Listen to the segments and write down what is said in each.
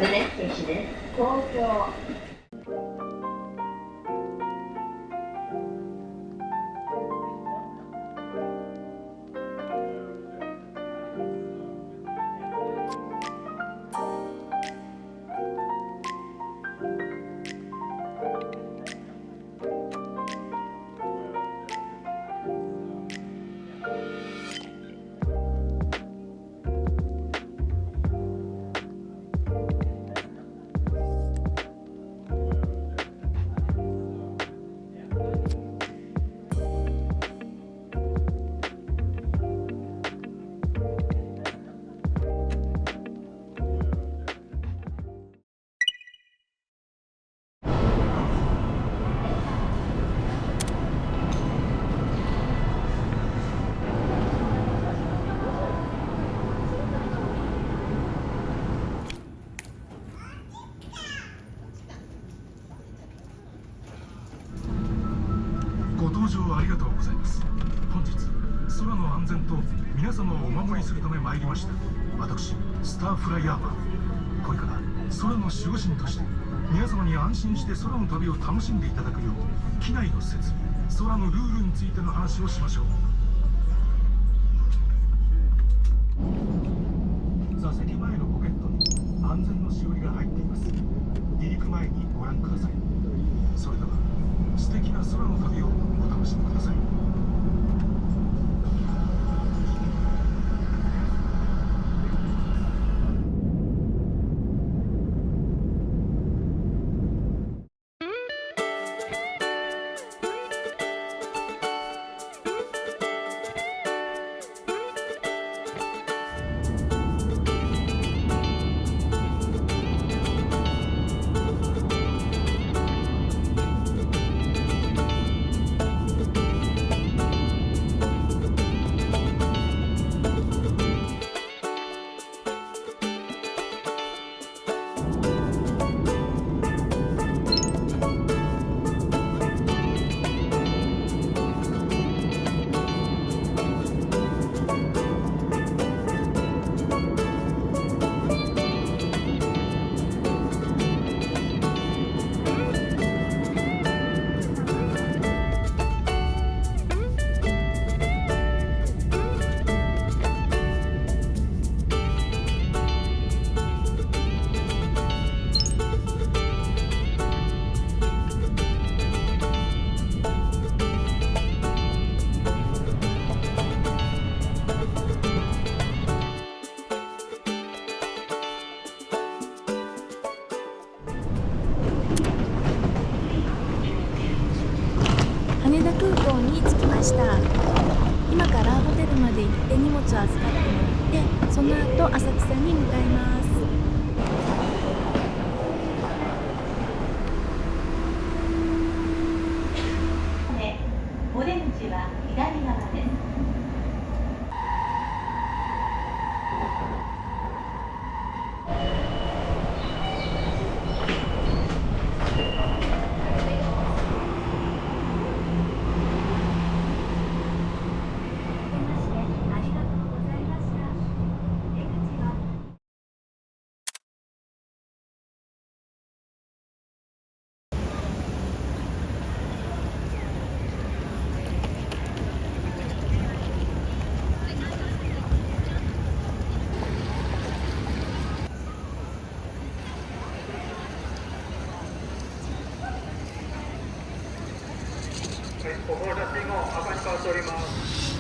The next station is 東京。ご搭乗ありがとうございます。本日空の安全と皆様をお守りするため参りました私スターフライヤーマン。これから空の守護神として皆様に安心して空の旅を楽しんでいただくよう機内の設備、空のルールについての話をしましょう。座席前のポケットに安全のしおりが入っています。離陸前にご覧ください。それでは素敵な空の旅をお楽しみください。羽田空港に着きました。今からホテルまで行って荷物を預かってもらって、その後浅草に向かいます。お出口は左側です。ここの写真も赤に変わっております。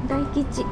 大吉。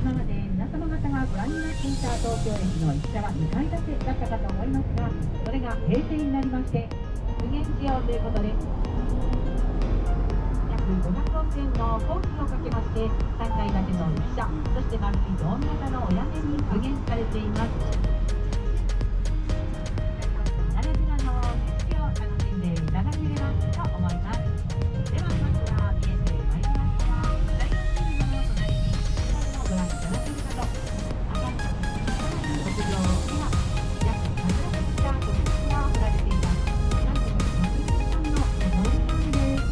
今まで皆様方がご覧になっていた東京駅の駅舎は2階建てだったかと思いますが、それが閉店になりまして無限使用ということで、約500億円の工期をかけまして3階建ての駅舎、そして丸いドーム型のお屋根に復元されています。ならではの景色を楽しんでいただければと思います。ではまずは見えてまいりました大学ビルの隣にご覧いただけるかと、赤い屋上には約100が個室が振られています。なんと100さんのお通りなんです。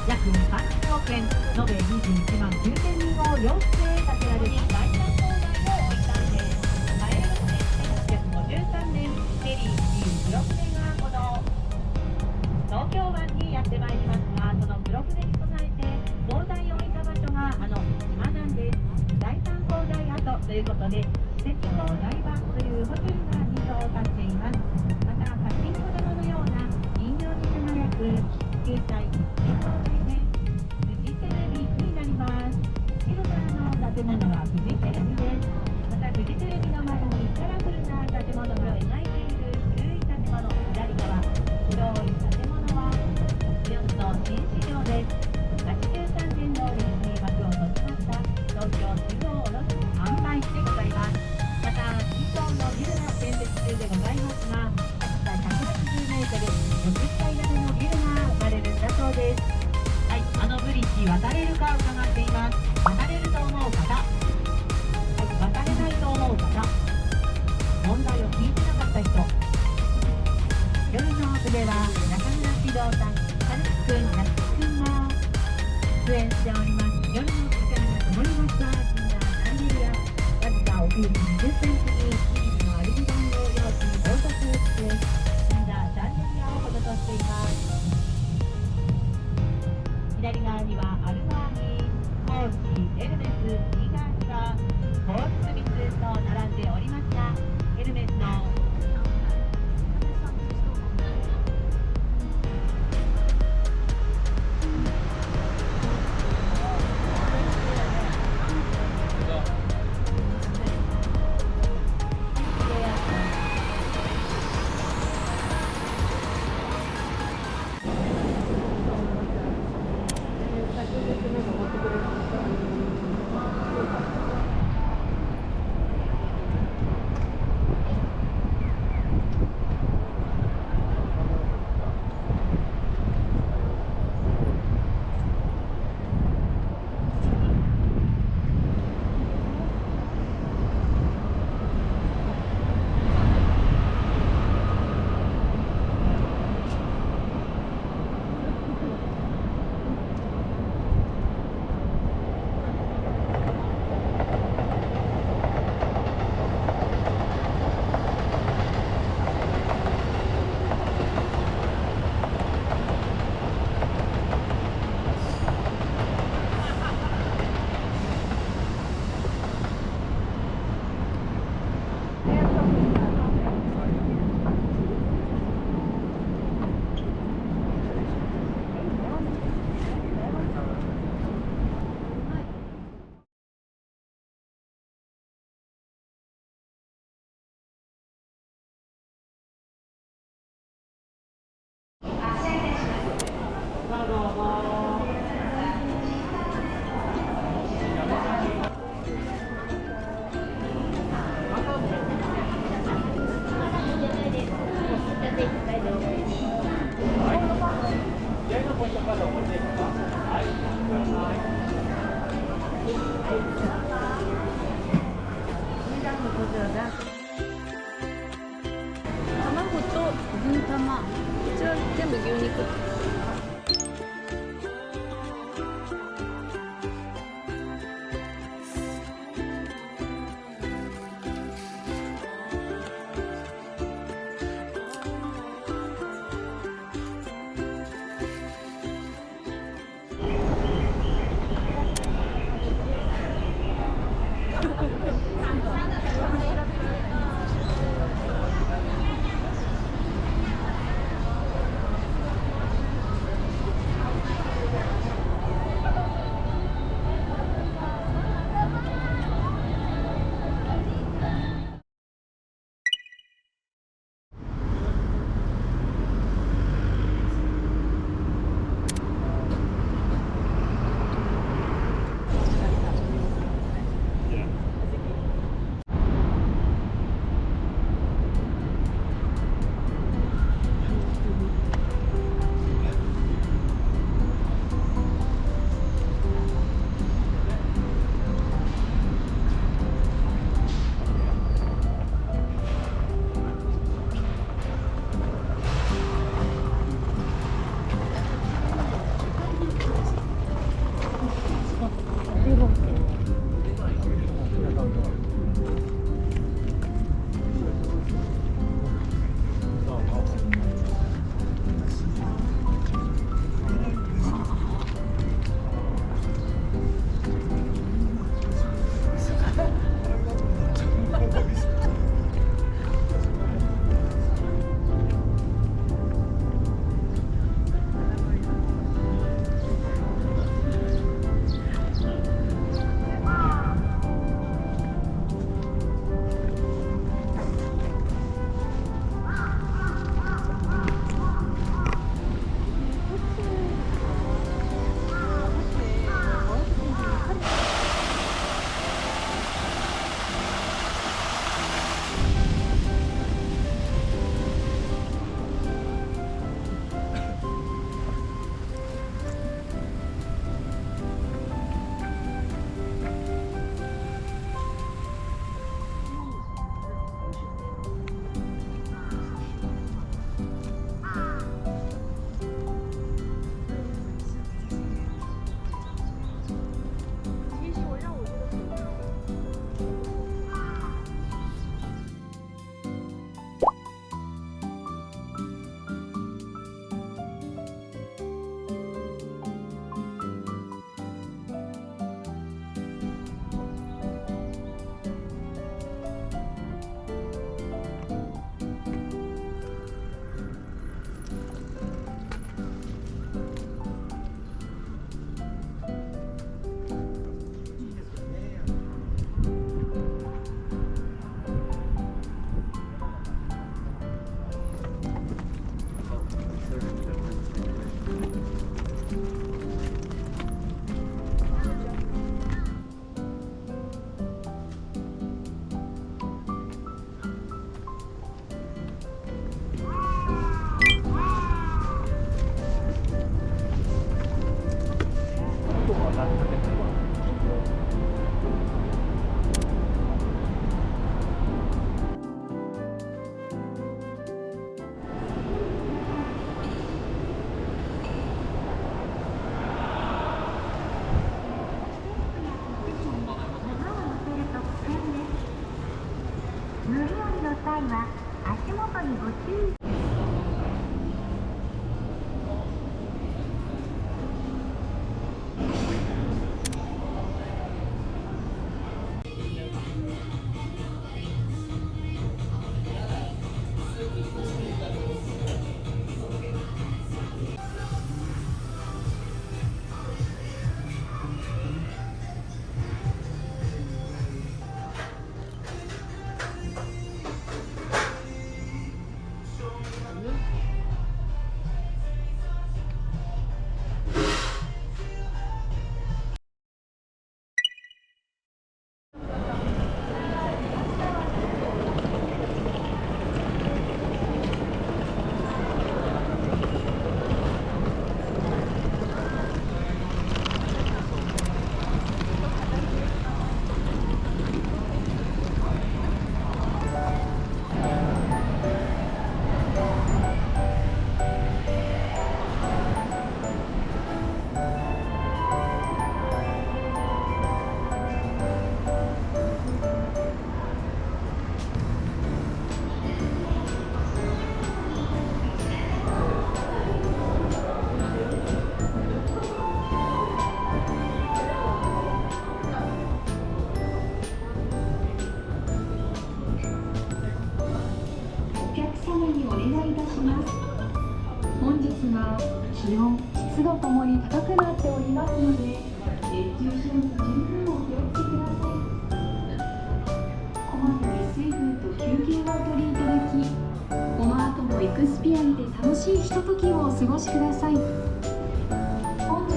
約30億円、延べ21万9000人を要して建てられた大胆灯台を置いたんです。栄える1853年、ペリー26年がこの東京湾にやってまいりますが、その黒船に備えて灯台を置いた場所が島なんです。大胆灯台跡ということで、施設の台場というホテルが2棟建っています。またパチンコ玉のような人形に輝く球体フジテレビになります。シルバーの建物はフジテレビです。またフジテレビの前にカラフルな建物が描いている古い建物、左側白い建物はイオンの新市場です。83年の歴史に幕を閉じました東京中央卸販売でございます。また2棟のビルが建設中でございますが、高さ180メートル50階建てのビルが生まれるんだそうです。はい、ブリッジ渡れるか伺っています。渡れると思う方、はい、渡れないと思う方、問題を聞いてなかった人。夜の部では中村獅童さん、かぬきくん、なつきくんも出演しております。夜の光が灯りました。死んだシャンデリア、わずか奥行き20センチにビールのアルミ板を容器に凹凸して死んだシャンデリアを施しています。左側にはアルマーニ、コーチ、エルメス、ニガーサ、コーツスミスと並んでおりますが、エルメスの卵と牛玉、こちら全部牛肉。気温、湿度ともに高くなっておりますので、熱中症に十分お気をつけください。こまめに水分と休憩をお取りいただき、この後もエクスピアリで楽しいひとときをお過ごしください。本日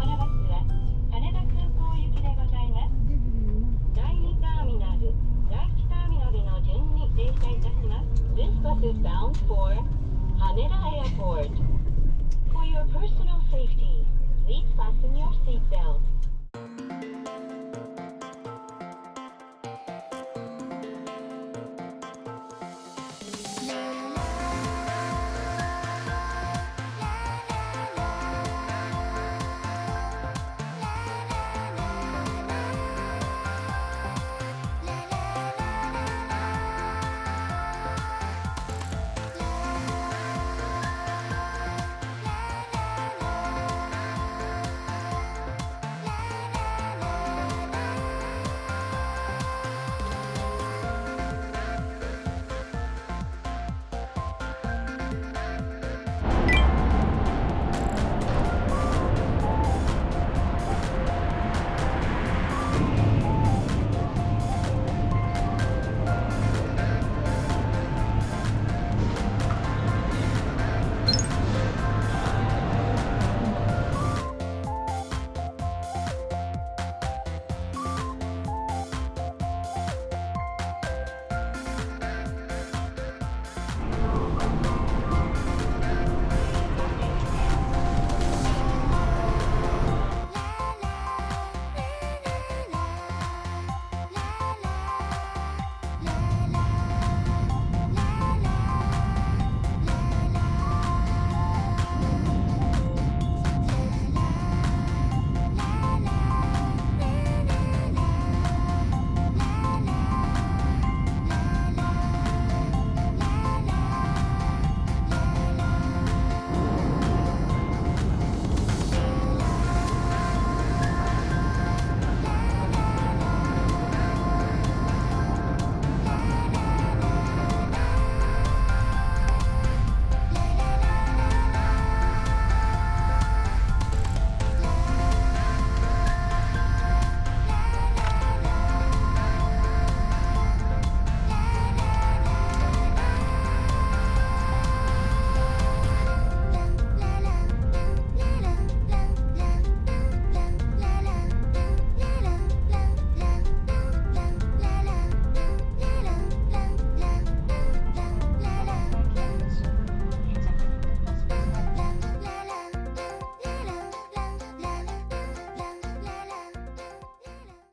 このバスは羽田空港行きでございます。第2ターミナル、第1ターミナルの順に停車いたします。This bus is bound for Haneda Airport. For your personal safety, please fasten your seatbelt.